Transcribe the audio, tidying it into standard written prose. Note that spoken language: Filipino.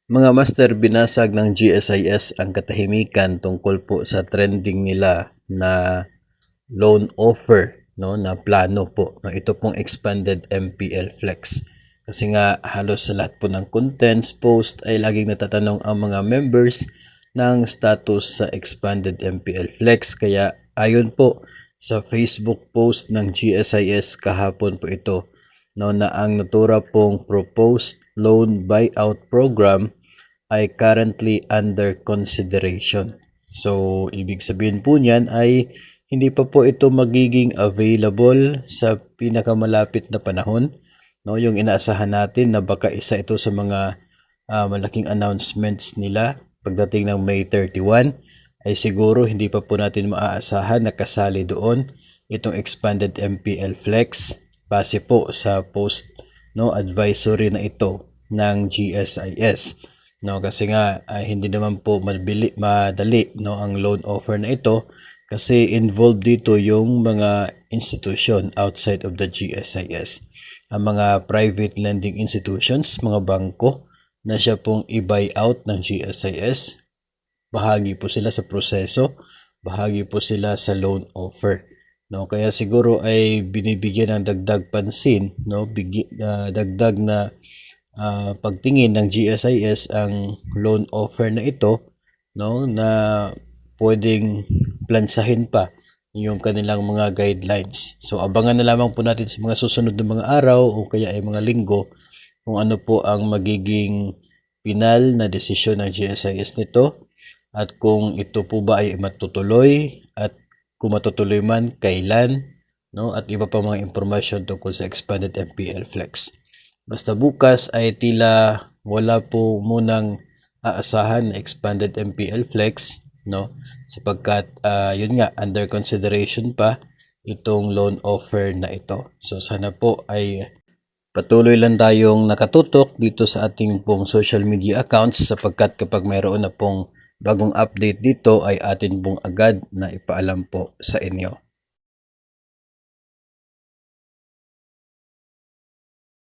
Mga master, binasag ng GSIS ang katahimikan tungkol po sa trending nila na loan offer, no, na plano po, no, ito pong expanded MPL Flex. Kasi nga halos sa lahat po ng contents post ay laging natatanong ang mga members ng status sa expanded MPL Flex. Kaya ayon po sa Facebook post ng GSIS kahapon po ito, no, na ang natura pong proposed loan buyout program ay currently under consideration. So, ibig sabihin po niyan ay hindi pa po ito magiging available sa pinakamalapit na panahon. No, yung inaasahan natin na baka isa ito sa mga malaking announcements nila pagdating ng May 31 ay siguro hindi pa po natin maaasahan na kasali doon itong expanded MPL Flex base po sa post, no, advisory na ito ng GSIS. No, kasi nga hindi naman po madali, no, ang loan offer na ito kasi involved dito yung mga institution outside of the GSIS. Ang mga private lending institutions, mga bangko na siya pong i-buy out ng GSIS, bahagi po sila sa proseso, bahagi po sila sa loan offer. No, kaya siguro ay binibigyan ng dagdag pansin, no, dagdag na pagtingin ng GSIS ang loan offer na ito, no, na pwedeng plansahin pa yung kanilang mga guidelines. So abangan na lamang po natin sa mga susunod na mga araw o kaya ay mga linggo kung ano po ang magiging final na desisyon ng GSIS nito at kung ito po ba ay matutuloy at kung matutuloy man kailan, no, at iba pa mga impormasyon tungkol sa expanded MPL Flex. Basta bukas ay tila wala po munang aasahan na expanded MPL Flex, no, sapagkat yun nga under consideration pa itong loan offer na ito. So sana po ay patuloy lang tayong nakatutok dito sa ating pong social media accounts sapagkat kapag mayroon na pong bagong update dito ay atin pong agad na ipaalam po sa inyo.